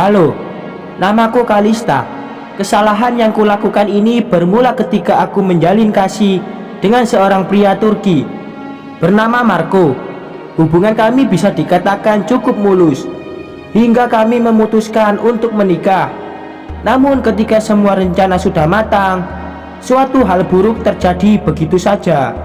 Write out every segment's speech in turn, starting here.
Halo, namaku Kalista. Kesalahan yang kulakukan ini bermula ketika aku menjalin kasih dengan seorang pria Turki bernama Marco. Hubungan kami bisa dikatakan cukup mulus hingga kami memutuskan untuk menikah. Namun ketika semua rencana sudah matang, suatu hal buruk terjadi begitu saja.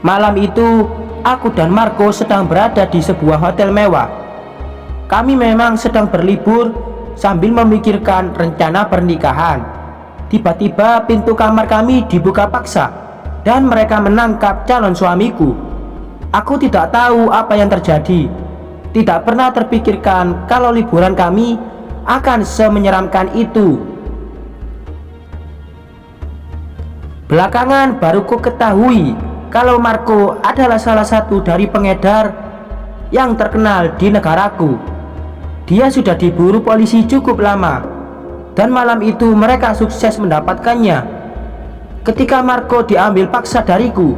Malam itu, aku dan Marco sedang berada di sebuah hotel mewah. Kami memang sedang berlibur sambil memikirkan rencana pernikahan. Tiba-tiba pintu kamar kami dibuka paksa dan mereka menangkap calon suamiku. Aku tidak tahu apa yang terjadi. Tidak pernah terpikirkan kalau liburan kami akan semenyeramkan itu. Belakangan baru ku ketahui kalau Marco adalah salah satu dari pengedar yang terkenal di negaraku. Dia sudah diburu polisi cukup lama, dan malam itu mereka sukses mendapatkannya. Ketika Marco diambil paksa dariku,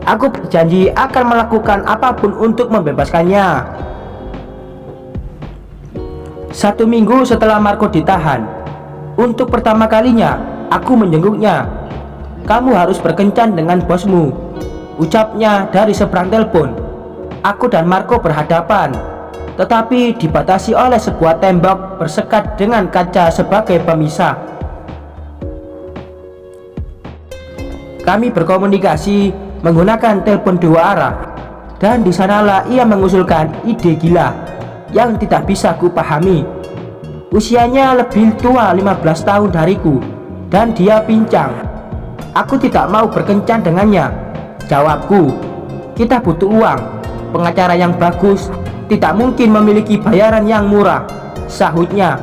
aku berjanji akan melakukan apapun untuk membebaskannya. 1 minggu setelah Marco ditahan, untuk pertama kalinya aku menjenguknya. "Kamu harus berkencan dengan bosmu," ucapnya dari seberang telepon. Aku dan Marco berhadapan, tetapi dibatasi oleh sebuah tembok bersekat dengan kaca sebagai pemisah. Kami berkomunikasi menggunakan telepon 2 arah, dan di sanalah ia mengusulkan ide gila yang tidak bisa kupahami. Usianya lebih tua 15 tahun dariku, dan dia pincang. Aku tidak mau berkencan dengannya, jawabku. Kita butuh uang, pengacara yang bagus tidak mungkin memiliki bayaran yang murah, sahutnya.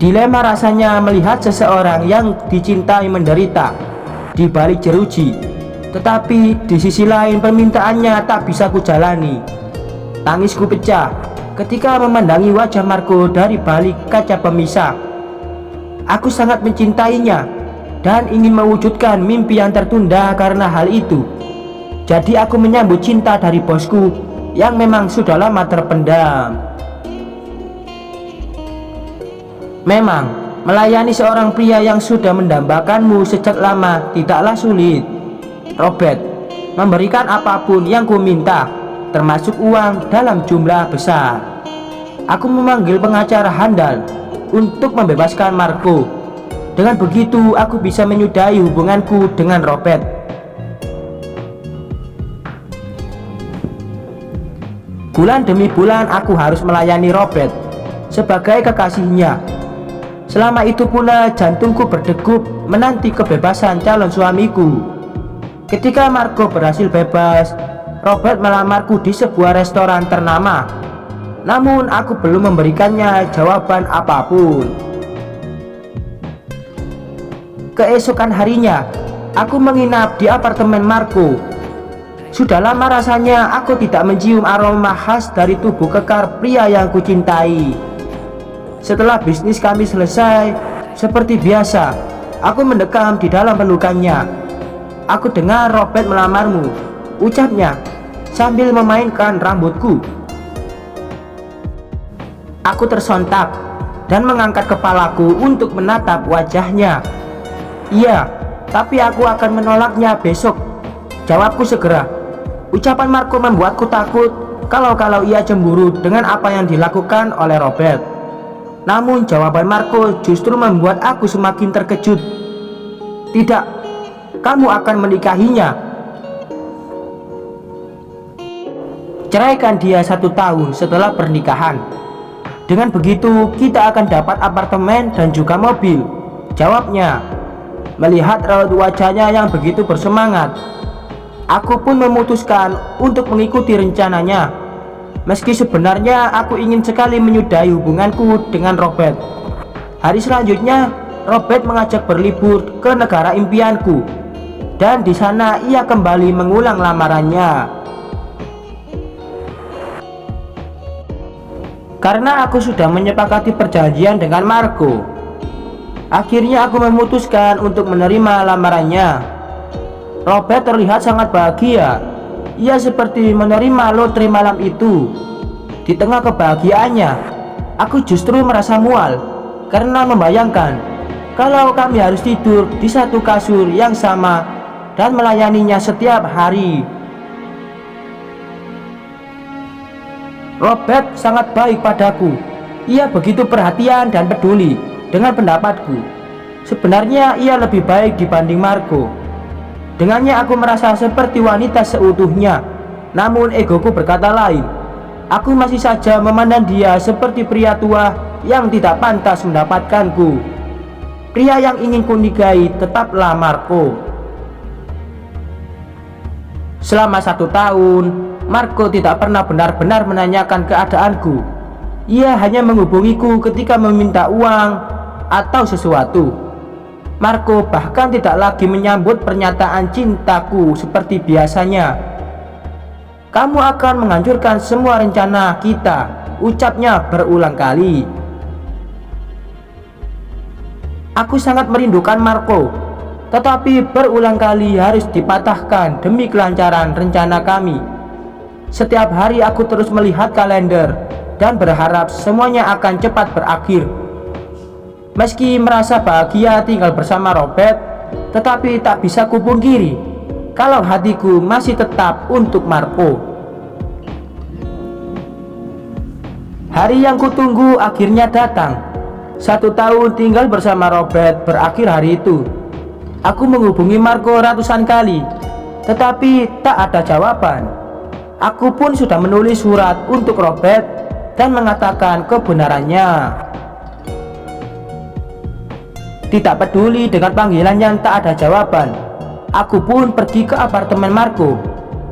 Dilema rasanya melihat seseorang yang dicintai menderita di balik jeruji, tetapi di sisi lain permintaannya tak bisa kujalani. Tangisku pecah ketika memandangi wajah Marco dari balik kaca pemisah. Aku sangat mencintainya dan ingin mewujudkan mimpi yang tertunda karena hal itu. Jadi aku menyambut cinta dari bosku yang memang sudah lama terpendam. Memang, melayani seorang pria yang sudah mendambakanmu sejak lama tidaklah sulit, Robert. Memberikan apapun yang ku minta, termasuk uang dalam jumlah besar. Aku memanggil pengacara handal untuk membebaskan Marco. Dengan begitu, aku bisa menyudahi hubunganku dengan Robert. Bulan demi bulan aku harus melayani Robert sebagai kekasihnya. Selama itu pula jantungku berdegup menanti kebebasan calon suamiku. Ketika Marco berhasil bebas, Robert melamarku di sebuah restoran ternama. Namun aku belum memberikannya jawaban apapun. Keesokan harinya, aku menginap di apartemen Marco. Sudah lama rasanya aku tidak mencium aroma khas dari tubuh kekar pria yang kucintai. Setelah bisnis kami selesai, seperti biasa, aku mendekam di dalam pelukannya. "Aku dengar Robert melamarmu," ucapnya sambil memainkan rambutku. Aku tersontak dan mengangkat kepalaku untuk menatap wajahnya. "Iya, tapi aku akan menolaknya besok," jawabku segera. Ucapan Marco membuatku takut kalau ia cemburu dengan apa yang dilakukan oleh Robert. Namun jawaban Marco justru membuat aku semakin terkejut. "Tidak, kamu akan menikahinya. Ceraikan dia 1 tahun setelah pernikahan. Dengan begitu kita akan dapat apartemen dan juga mobil," jawabnya. Melihat raut wajahnya yang begitu bersemangat, aku pun memutuskan untuk mengikuti rencananya. Meski sebenarnya aku ingin sekali menyudahi hubunganku dengan Robert. Hari selanjutnya, Robert mengajak berlibur ke negara impianku, dan di sana ia kembali mengulang lamarannya. Karena aku sudah menyepakati perjanjian dengan Marco, akhirnya aku memutuskan untuk menerima lamarannya. Robert terlihat sangat bahagia ia seperti menerima lotre malam itu. Di tengah kebahagiaannya, aku justru merasa mual karena membayangkan kalau kami harus tidur di satu kasur yang sama dan melayaninya setiap hari. Robert sangat baik padaku. Ia begitu perhatian dan peduli dengan pendapatku. Sebenarnya ia lebih baik dibanding Marco. Dengannya aku merasa seperti wanita seutuhnya. Namun egoku berkata lain. Aku masih saja memandang dia seperti pria tua yang tidak pantas mendapatkanku. Pria yang ingin kunikahi tetaplah Marco. Selama 1 tahun, Marco tidak pernah benar-benar menanyakan keadaanku. Ia hanya menghubungiku ketika meminta uang atau sesuatu. Marco bahkan tidak lagi menyambut pernyataan cintaku seperti biasanya. Kamu akan menghancurkan semua rencana kita, ucapnya berulang kali. Aku sangat merindukan Marco, tetapi berulang kali harus dipatahkan demi kelancaran rencana kami. Setiap hari aku terus melihat kalender dan berharap semuanya akan cepat berakhir. Meski merasa bahagia tinggal bersama Robert, tetapi tak bisa kupungkiri kalau hatiku masih tetap untuk Marco. Hari yang kutunggu akhirnya datang. 1 tahun tinggal bersama Robert berakhir hari itu. Aku menghubungi Marco ratusan kali, tetapi tak ada jawaban. Aku pun sudah menulis surat untuk Robert dan mengatakan kebenarannya. Tidak peduli dengan panggilan yang tak ada jawaban, aku pun pergi ke apartemen Marco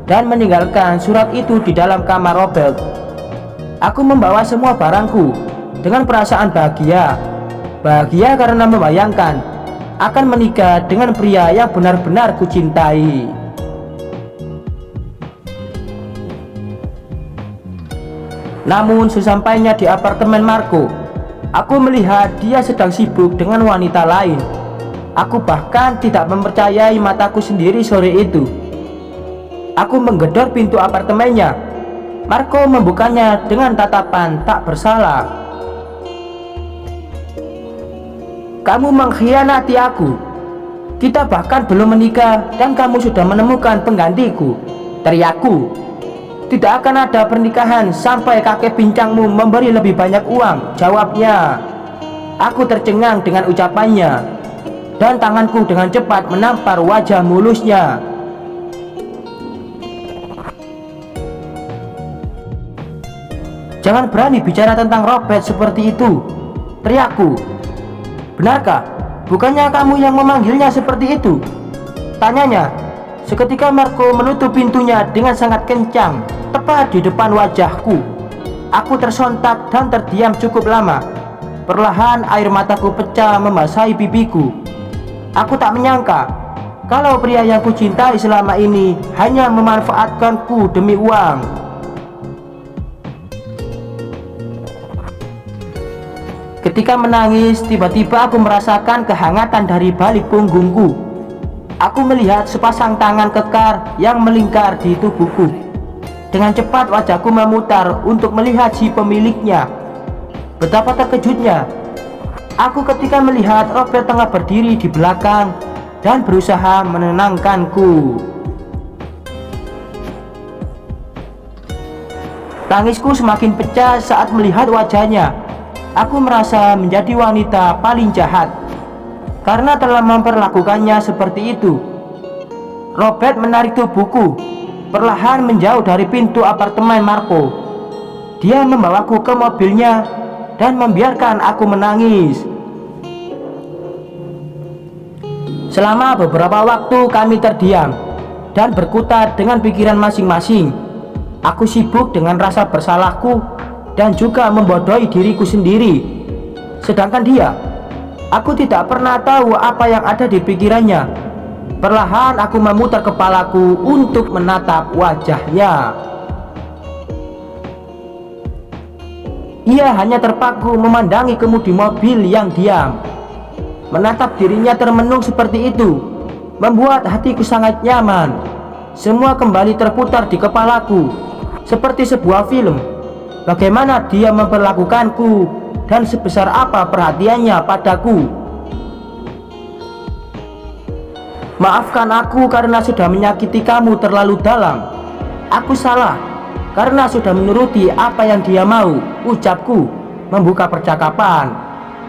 dan meninggalkan surat itu di dalam kamar Robert. Aku membawa semua barangku dengan perasaan bahagia. Bahagia karena membayangkan akan menikah dengan pria yang benar-benar kucintai. Namun sesampainya di apartemen Marco, aku melihat dia sedang sibuk dengan wanita lain. Aku bahkan tidak mempercayai mataku sendiri sore itu. Aku menggedor pintu apartemennya. Marco membukanya dengan tatapan tak bersalah. Kamu mengkhianati aku. Kita bahkan belum menikah dan kamu sudah menemukan penggantiku, teriakku. Tidak akan ada pernikahan sampai kakek pincangmu memberi lebih banyak uang, jawabnya. Aku tercengang dengan ucapannya dan tanganku dengan cepat menampar wajah mulusnya. Jangan berani bicara tentang Robert seperti itu, teriakku. Benarkah? Bukannya kamu yang memanggilnya seperti itu? Tanyanya. Seketika Marco menutup pintunya dengan sangat kencang, tepat di depan wajahku. Aku tersontak dan terdiam cukup lama. Perlahan air mataku pecah membasahi pipiku. Aku tak menyangka kalau pria yang kucintai selama ini hanya memanfaatkanku demi uang. Ketika menangis, tiba-tiba aku merasakan kehangatan dari balik punggungku. Aku melihat sepasang tangan kekar yang melingkar di tubuhku. Dengan cepat wajahku memutar untuk melihat si pemiliknya. Betapa terkejutnya aku ketika melihat Robert tengah berdiri di belakang dan berusaha menenangkanku. Tangisku semakin pecah saat melihat wajahnya. Aku merasa menjadi wanita paling jahat karena telah memperlakukannya seperti itu. Robert menarik tubuhku, perlahan menjauh dari pintu apartemen Marco. Dia membawaku ke mobilnya dan membiarkan aku menangis. Selama beberapa waktu kami terdiam dan berkutat dengan pikiran masing-masing. Aku sibuk dengan rasa bersalahku dan juga membodohi diriku sendiri. Sedangkan dia, aku tidak pernah tahu apa yang ada di pikirannya. Perlahan aku memutar kepalaku untuk menatap wajahnya. Ia hanya terpaku memandangi kemudi mobil yang diam. Menatap dirinya termenung seperti itu membuat hatiku sangat nyaman. semua kembali terputar di kepalaku seperti sebuah film. Bagaimana dia memperlakukanku dan sebesar apa perhatiannya padaku. Maafkan aku karena sudah menyakiti kamu terlalu dalam. Aku salah karena sudah menuruti apa yang dia mau, ucapku membuka percakapan.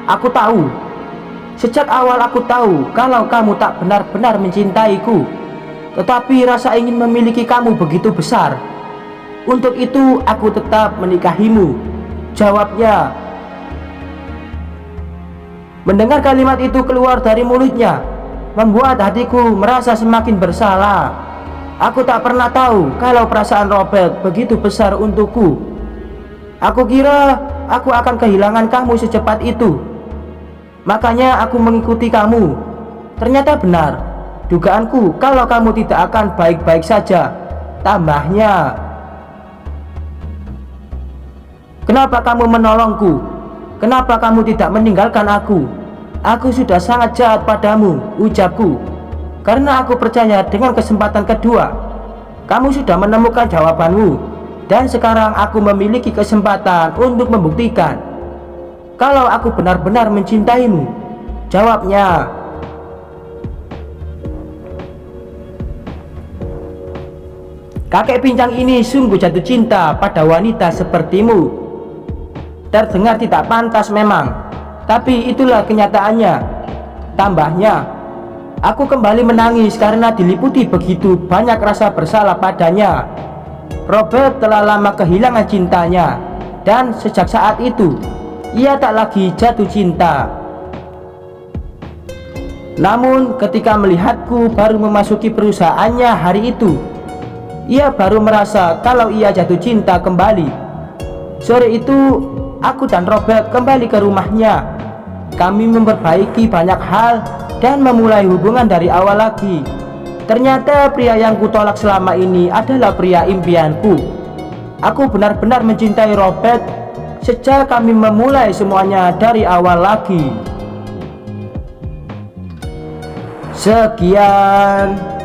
Aku tahu, sejak awal aku tahu kalau kamu tak benar-benar mencintaiku. Tetapi rasa ingin memiliki kamu begitu besar. Untuk itu aku tetap menikahimu, jawabnya. Mendengar kalimat itu keluar dari mulutnya membuat hatiku merasa semakin bersalah. Aku tak pernah tahu kalau perasaan Robert begitu besar untukku. Aku kira aku akan kehilangan kamu secepat itu. Makanya aku mengikuti kamu. Ternyata benar dugaanku kalau kamu tidak akan baik-baik saja. Tambahnya, kenapa kamu menolongku? Kenapa kamu tidak meninggalkan aku? Aku sudah sangat jahat padamu, ucapku. Karena aku percaya dengan kesempatan kedua kamu sudah menemukan jawabanmu. Dan sekarang aku memiliki kesempatan untuk membuktikan kalau aku benar-benar mencintaimu, jawabnya. Kakek pincang ini sungguh jatuh cinta pada wanita sepertimu. Terdengar tidak pantas memang, tapi itulah kenyataannya. Tambahnya, aku kembali menangis karena diliputi begitu banyak rasa bersalah padanya. Robert telah lama kehilangan cintanya, dan sejak saat itu ia tak lagi jatuh cinta. Namun ketika melihatku baru memasuki perusahaannya hari itu, ia baru merasa kalau ia jatuh cinta kembali. Sore itu aku dan Robert kembali ke rumahnya. Kami memperbaiki banyak hal dan memulai hubungan dari awal lagi. Ternyata pria yang kutolak selama ini adalah pria impianku. Aku benar-benar mencintai Robert sejak kami memulai semuanya dari awal lagi. Sekian.